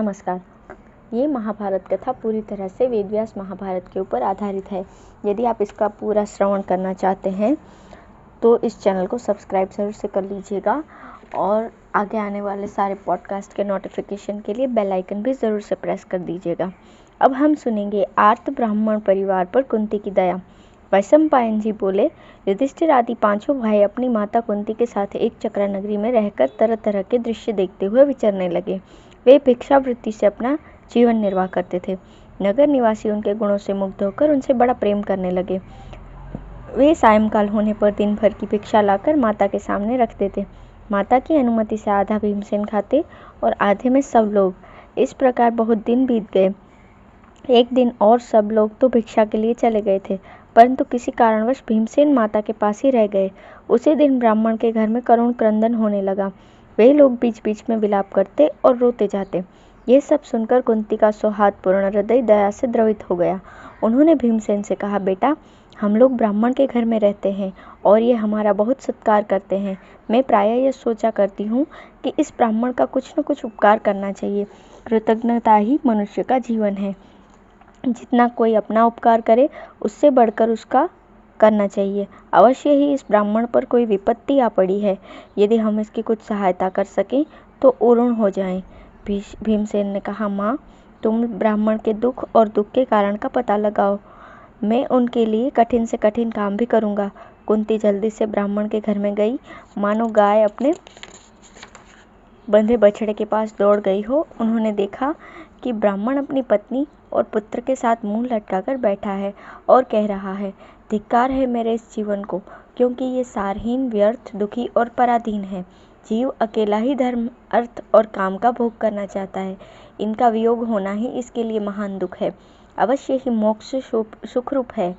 नमस्कार। ये महाभारत कथा पूरी तरह से वेदव्यास महाभारत के ऊपर आधारित है। यदि आप इसका पूरा श्रवण करना चाहते हैं तो इस चैनल को सब्सक्राइब ज़रूर से कर लीजिएगा और आगे आने वाले सारे पॉडकास्ट के नोटिफिकेशन के लिए बेल आइकन भी ज़रूर से प्रेस कर दीजिएगा। अब हम सुनेंगे आर्त ब्राह्मण परिवार पर कुंती की दया। वैशंपायन जी बोले, युधिष्ठिर आदि पांचों भाई अपनी माता कुंती के साथ एक चक्रा नगरी में रहकर तरह तरह के दृश्य देखते हुए विचरने लगे। वे भिक्षावृत्ति से अपना जीवन निर्वाह करते थे। नगर निवासी उनके गुणों से मुग्ध होकर उनसे बड़ा प्रेम करने लगे। वे सायंकाल होने पर दिन भर की भिक्षा लाकर माता के सामने रखते थे। माता की अनुमति से आधा भीमसेन खाते और आधे में सब लोग। इस प्रकार बहुत दिन बीत गए। एक दिन और सब लोग तो भिक्षा के लिए चले गए थे, परंतु किसी कारणवश भीमसेन माता के पास ही रह गए। उसी दिन ब्राह्मण के घर में करुण क्रंदन होने लगा। वे लोग बीच बीच में विलाप करते और रोते जाते। ये सब सुनकर कुंती का सौहार्दपूर्ण हृदय दया से द्रवित हो गया। उन्होंने भीमसेन से कहा, बेटा, हम लोग ब्राह्मण के घर में रहते हैं और ये हमारा बहुत सत्कार करते हैं। मैं प्रायः यह सोचा करती हूँ कि इस ब्राह्मण का कुछ न कुछ उपकार करना चाहिए। कृतज्ञता ही मनुष्य का जीवन है। जितना कोई अपना उपकार करे उससे बढ़कर उसका करना चाहिए। अवश्य ही इस ब्राह्मण पर कोई विपत्ति आ पड़ी है। यदि हम इसकी कुछ सहायता कर सकें तो उरुण हो जाएं। भीमसेन ने कहा, माँ, तुम ब्राह्मण के दुख और दुख के कारण का पता लगाओ। मैं उनके लिए कठिन से कठिन काम भी करूँगा। कुंती जल्दी से ब्राह्मण के घर में गई, मानो गाय अपने बंधे बछड़े के पास दौड़ गई हो। उन्होंने देखा कि ब्राह्मण अपनी पत्नी और पुत्र के साथ मुंह लटकाकर बैठा है और कह रहा है, धिक्कार है मेरे इस जीवन को, क्योंकि ये सारहीन, व्यर्थ, दुखी और पराधीन है। जीव अकेला ही धर्म, अर्थ और काम का भोग करना चाहता है। इनका वियोग होना ही इसके लिए महान दुख है। अवश्य ही मोक्ष सुखरूप है,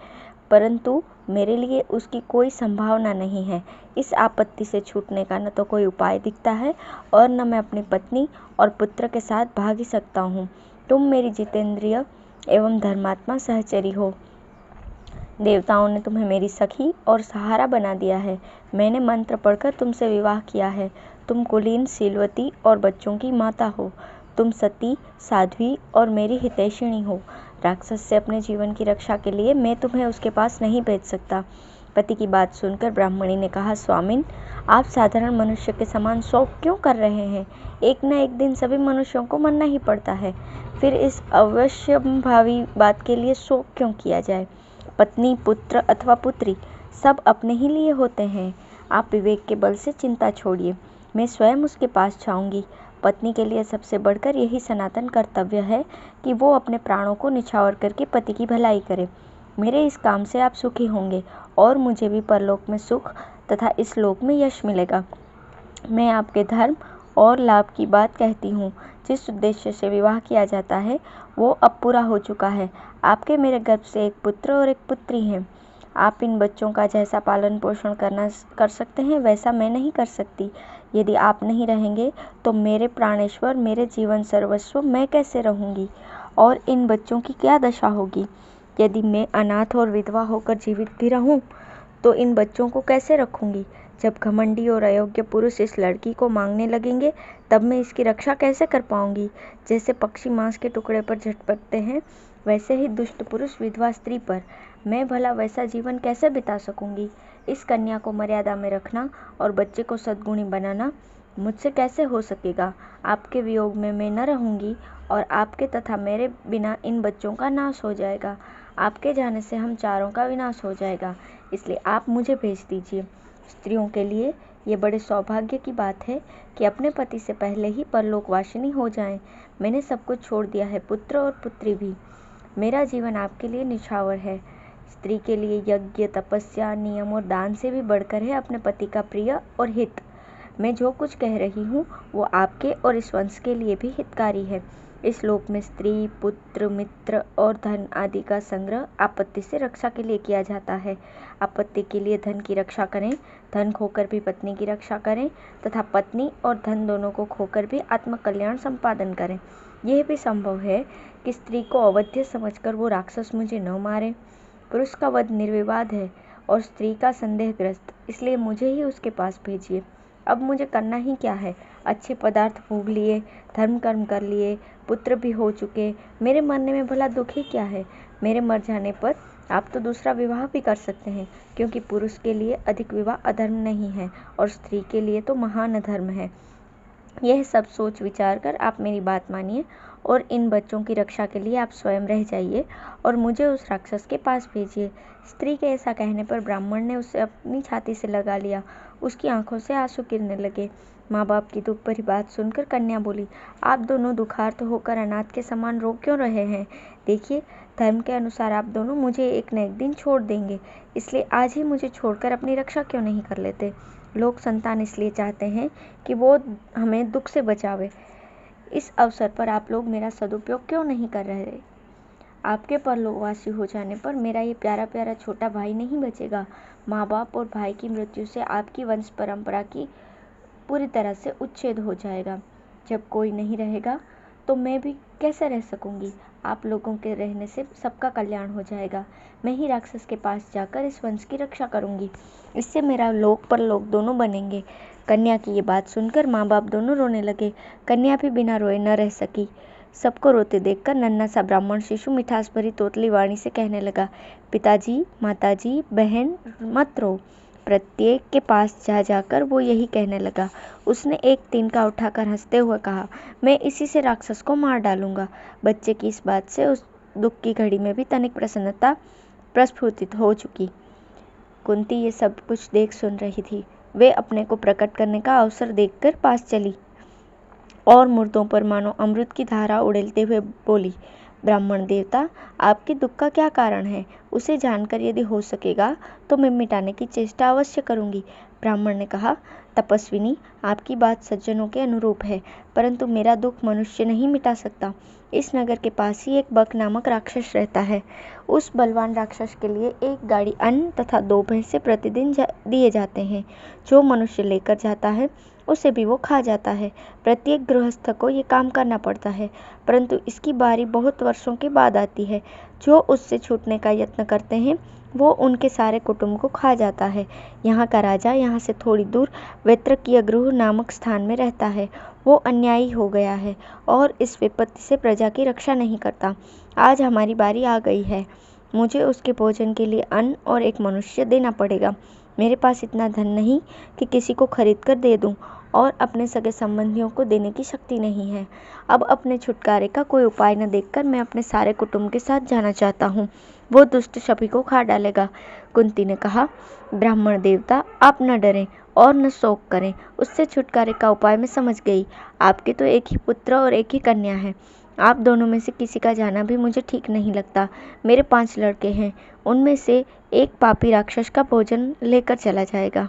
परंतु मेरे लिए उसकी कोई संभावना नहीं है। इस आपत्ति से छूटने का न तो कोई उपाय दिखता है और न मैं अपनी पत्नी और पुत्र के साथ भाग ही सकता हूँ। तुम मेरी जितेंद्रिय एवं धर्मात्मा सहचरी हो। देवताओं ने तुम्हें मेरी सखी और सहारा बना दिया है। मैंने मंत्र पढ़कर तुमसे विवाह किया है। तुम कुलीन, शीलवती और बच्चों की माता हो। तुम सती, साध्वी और मेरी हितैषिणी हो। राक्षस से अपने जीवन की रक्षा के लिए मैं तुम्हें उसके पास नहीं भेज सकता। पति की बात सुनकर ब्राह्मणी ने कहा, स्वामिन, आप साधारण मनुष्य के समान शोक क्यों कर रहे हैं? एक न एक दिन सभी मनुष्यों को मरना ही पड़ता है। फिर इस अवश्यंभावी बात के लिए शोक क्यों किया जाए? पत्नी, पुत्र अथवा पुत्री सब अपने ही लिए होते हैं। आप विवेक के बल से चिंता छोड़िए। मैं स्वयं उसके पास जाऊंगी। पत्नी के लिए सबसे बढ़कर यही सनातन कर्तव्य है कि वो अपने प्राणों को निछावर करके पति की भलाई करे। मेरे इस काम से आप सुखी होंगे और मुझे भी परलोक में सुख तथा इस लोक में यश मिलेगा। मैं आपके धर्म और लाभ की बात कहती हूँ। जिस उद्देश्य से विवाह किया जाता है वो अब पूरा हो चुका है। आपके मेरे गर्भ से एक पुत्र और एक पुत्री हैं। आप इन बच्चों का जैसा पालन पोषण कर सकते हैं वैसा मैं नहीं कर सकती। यदि आप नहीं रहेंगे तो मेरे प्राणेश्वर, मेरे जीवन सर्वस्व मैं कैसे रहूँगी और इन बच्चों की क्या दशा होगी? यदि मैं अनाथ और विधवा होकर जीवित भी रहूँ तो इन बच्चों को कैसे रखूँगी? जब घमंडी और अयोग्य पुरुष इस लड़की को मांगने लगेंगे तब मैं इसकी रक्षा कैसे कर पाऊँगी? जैसे पक्षी मांस के टुकड़े पर झटपटते हैं वैसे ही दुष्ट पुरुष विधवा स्त्री पर मैं भला वैसा जीवन कैसे बिता सकूंगी? इस कन्या को मर्यादा में रखना और बच्चे को सद्गुणी बनाना मुझसे कैसे हो सकेगा? आपके वियोग में मैं न रहूंगी और आपके तथा मेरे बिना इन बच्चों का नाश हो जाएगा। आपके जाने से हम चारों का विनाश हो जाएगा। इसलिए आप मुझे भेज दीजिए। स्त्रियों के लिए ये बड़े सौभाग्य की बात है कि अपने पति से पहले ही परलोकवासिनी हो जाएं। मैंने सब कुछ छोड़ दिया है, पुत्र और पुत्री भी। मेरा जीवन आपके लिए निछावर है। स्त्री के लिए यज्ञ, तपस्या, नियम और दान से भी बढ़कर है अपने पति का प्रिय और हित। मैं जो कुछ कह रही हूँ वो आपके और इस वंश के लिए भी हितकारी है। इस लोक में स्त्री, पुत्र, मित्र और धन आदि का संग्रह आपत्ति से रक्षा के लिए किया जाता है। आपत्ति के लिए धन की रक्षा करें, धन खोकर भी पत्नी की रक्षा करें तथा पत्नी और धन दोनों को खोकर भी आत्मकल्याण संपादन करें। यह भी संभव है कि स्त्री को अवध्य समझकर वो राक्षस मुझे न मारे। पुरुष का वध निर्विवाद है और स्त्री का संदेहग्रस्त, इसलिए मुझे ही उसके पास भेजिए। अब मुझे करना ही क्या है? अच्छे पदार्थ भोग लिए, धर्म कर्म कर लिए, पुत्र भी हो चुके, मेरे मरने में भला दुख ही क्या है? मेरे मर जाने पर आप तो दूसरा विवाह भी कर सकते हैं, क्योंकि पुरुष के लिए अधिक विवाह अधर्म नहीं है और स्त्री के लिए तो महान धर्म है। यह सब सोच विचार कर आप मेरी बात मानिए और इन बच्चों की रक्षा के लिए आप स्वयं रह जाइए और मुझे उस राक्षस के पास भेजिए। स्त्री के ऐसा कहने पर ब्राह्मण ने उसे अपनी छाती से लगा लिया। उसकी आंखों से आंसू गिरने लगे। माँ बाप की दुख भरी बात सुनकर कन्या बोली, आप दोनों दुखार्त होकर अनाथ के समान रो क्यों रहे हैं? देखिए, धर्म के अनुसार आप दोनों मुझे एक न एक दिन छोड़ देंगे, इसलिए आज ही मुझे छोड़कर अपनी रक्षा क्यों नहीं कर लेते? लोग संतान इसलिए चाहते हैं कि वो हमें दुख से बचावे। इस अवसर पर आप लोग मेरा सदुपयोग क्यों नहीं कर रहे? आपके परलोकवासी हो जाने पर मेरा ये प्यारा प्यारा छोटा भाई नहीं बचेगा। माँ बाप और भाई की मृत्यु से आपकी वंश परंपरा की पूरी तरह से उच्छेद हो जाएगा। जब कोई नहीं रहेगा तो मैं भी कैसे रह सकूंगी? आप लोगों के रहने से सबका कल्याण हो जाएगा। मैं ही राक्षस के पास जाकर इस वंश की रक्षा करूंगी। इससे मेरा लोक परलोक दोनों बनेंगे। कन्या की ये बात सुनकर माँ बाप दोनों रोने लगे। कन्या भी बिना रोए न रह सकी। सबको रोते देखकर नन्हा सा ब्राह्मण शिशु मिठास भरी तोतली वाणी से कहने लगा, पिताजी, माताजी, बहन, मत रो। प्रत्येक के पास जा जाकर वो यही कहने लगा। उसने एक तिनका उठाकर हंसते हुए कहा, मैं इसी से राक्षस को मार डालूंगा। बच्चे की इस बात से उस दुख की घड़ी में भी तनिक प्रसन्नता प्रस्फुटित हो चुकी। कुंती ये सब कुछ देख सुन रही थी। वे अपने को प्रकट करने का अवसर देखकर पास चली और मुर्दों पर मानो अमृत की धारा उड़ेलते हुए बोली, ब्राह्मण देवता, आपके दुख का क्या कारण है? उसे जानकर यदि हो सकेगा तो मैं मिटाने की चेष्टा अवश्य करूंगी। ब्राह्मण ने कहा, तपस्विनी, आपकी बात सज्जनों के अनुरूप है, परंतु मेरा दुख मनुष्य नहीं मिटा सकता। इस नगर के पास ही एक बक नामक राक्षस रहता है। उस बलवान राक्षस के लिए एक गाड़ी अन्न तथा 2 भैंसे प्रतिदिन दिए जाते हैं। जो मनुष्य लेकर जाता है उसे भी वो खा जाता है। प्रत्येक गृहस्थ को ये काम करना पड़ता है, परंतु इसकी बारी बहुत वर्षों के बाद आती है। जो उससे छूटने का यत्न करते हैं वो उनके सारे कुटुंब को खा जाता है। यहाँ का राजा यहाँ से थोड़ी दूर वैत्रकीय गृह नामक स्थान में रहता है। वो अन्यायी हो गया है और इस विपत्ति से प्रजा की रक्षा नहीं करता। आज हमारी बारी आ गई है। मुझे उसके भोजन के लिए अन्न और एक मनुष्य देना पड़ेगा। मेरे पास इतना धन नहीं कि किसी को खरीद कर दे दूं और अपने सगे संबंधियों को देने की शक्ति नहीं है। अब अपने छुटकारे का कोई उपाय न देखकर मैं अपने सारे कुटुंब के साथ जाना चाहता हूँ। वो दुष्ट शपी को खा डालेगा। कुंती ने कहा, ब्राह्मण देवता, आप न डरें और न शोक करें। उससे छुटकारे का उपाय मैं समझ गई। आपके तो एक ही पुत्र और एक ही कन्या है। आप दोनों में से किसी का जाना भी मुझे ठीक नहीं लगता। मेरे 5 लड़के हैं, उनमें से एक पापी राक्षस का भोजन लेकर चला जाएगा।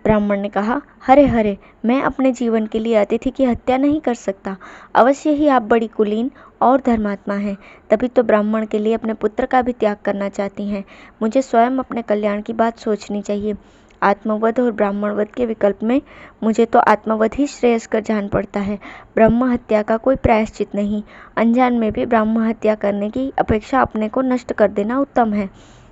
ब्राह्मण ने कहा, हरे हरे, मैं अपने जीवन के लिए अतिथि की हत्या नहीं कर सकता। अवश्य ही आप बड़ी कुलीन और धर्मात्मा हैं, तभी तो ब्राह्मण के लिए अपने पुत्र का भी त्याग करना चाहती हैं। मुझे स्वयं अपने कल्याण की बात सोचनी चाहिए। आत्मवध और ब्राह्मणवध के विकल्प में मुझे तो आत्मवध ही श्रेयस्कर जान पड़ता है। ब्रह्म हत्या का कोई प्रायश्चित नहीं। अनजान में भी ब्रह्म हत्या करने की अपेक्षा अपने को नष्ट कर देना उत्तम है।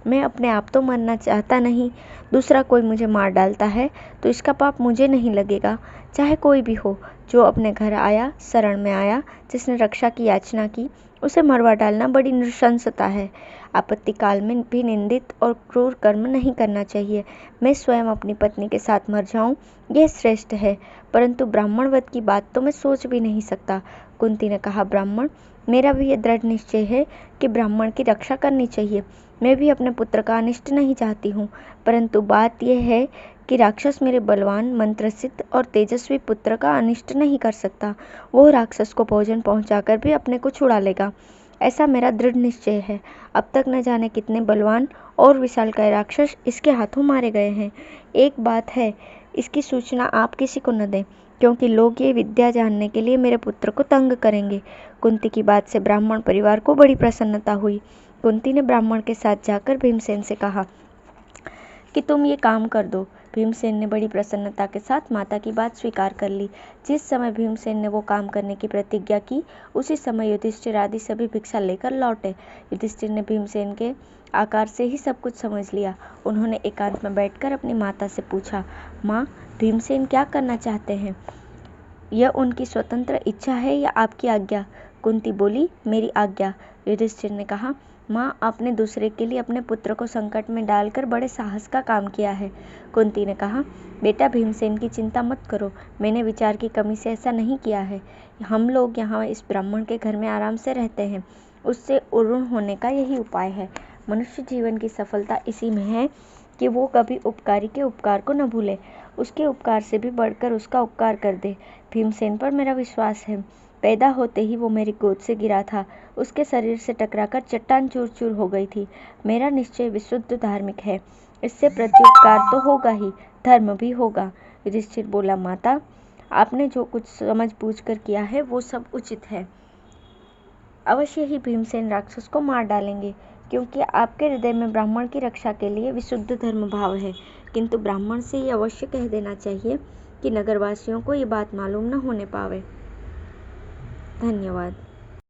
मैं अपने आप तो मरना चाहता नहीं, दूसरा कोई मुझे मार डालता है तो इसका पाप मुझे नहीं लगेगा। चाहे कोई भी हो, जो अपने घर आया, शरण में आया, जिसने रक्षा की याचना की, उसे मरवा डालना बड़ी नृशंसता है। आपत्ति काल में भी निंदित और क्रूर कर्म नहीं करना चाहिए। मैं स्वयं अपनी पत्नी के साथ मर जाऊं, यह श्रेष्ठ है, परंतु ब्राह्मणवध की बात तो मैं सोच भी नहीं सकता। कुंती ने कहा, ब्राह्मण, मेरा भी यह दृढ़ निश्चय है कि ब्राह्मण की रक्षा करनी चाहिए। मैं भी अपने पुत्र का अनिष्ट नहीं चाहती हूँ, परंतु बात यह है कि राक्षस मेरे बलवान, मंत्रसिद्ध और तेजस्वी पुत्र का अनिष्ट नहीं कर सकता। वो राक्षस को भोजन पहुंचाकर भी अपने को छुड़ा लेगा, ऐसा मेरा दृढ़ निश्चय है। अब तक न जाने कितने बलवान और विशालकाय राक्षस इसके हाथों मारे गए हैं। एक बात है, इसकी सूचना आप किसी को न दें, क्योंकि लोग ये विद्या जानने के लिए मेरे पुत्र को तंग करेंगे। कुंती की बात से ब्राह्मण परिवार को बड़ी प्रसन्नता हुई। कुंती ने ब्राह्मण के साथ जाकर भीमसेन से कहा कि तुम ये काम कर दो। भीमसेन ने बड़ी प्रसन्नता के साथ माता की बात स्वीकार कर ली। जिस समय भीमसेन ने वो काम करने की प्रतिज्ञा की, उसी समय युधिष्ठिर आदि सभी भिक्षा लेकर लौटे। युधिष्ठिर ने भीमसेन के आकार से ही सब कुछ समझ लिया। उन्होंने एकांत में बैठकर अपनी माता से पूछा, माँ, भीमसेन क्या करना चाहते हैं? यह उनकी स्वतंत्र इच्छा है या आपकी आज्ञा? कुंती बोली, मेरी आज्ञा। युधिष्ठिर ने कहा, माँ, आपने दूसरे के लिए अपने पुत्र को संकट में डालकर बड़े साहस का काम किया है। कुंती ने कहा, बेटा भीमसेन की चिंता मत करो, मैंने विचार की कमी से ऐसा नहीं किया है। हम लोग यहाँ इस ब्राह्मण के घर में आराम से रहते हैं, उससे उन्मुख होने का यही उपाय है। मनुष्य जीवन की सफलता इसी में है कि वो कभी उपकारी के उपकार को न भूले, उसके उपकार से भी बढ़कर उसका उपकार कर दे। भीमसेन पर मेरा विश्वास है। पैदा होते ही वो मेरी गोद से गिरा था, उसके शरीर से टकराकर चट्टान चूर चूर हो गई थी। मेरा निश्चय विशुद्ध धार्मिक है, इससे प्रत्युपकार तो होगा ही, धर्म भी होगा। युधिष्ठिर बोला, माता, आपने जो कुछ समझ बूझ कर किया है वो सब उचित है। अवश्य ही भीमसेन राक्षस को मार डालेंगे, क्योंकि आपके हृदय में ब्राह्मण की रक्षा के लिए विशुद्ध धर्म भाव है। किंतु ब्राह्मण से ये अवश्य कह देना चाहिए कि नगरवासियों को ये बात मालूम न होने पावे। धन्यवाद।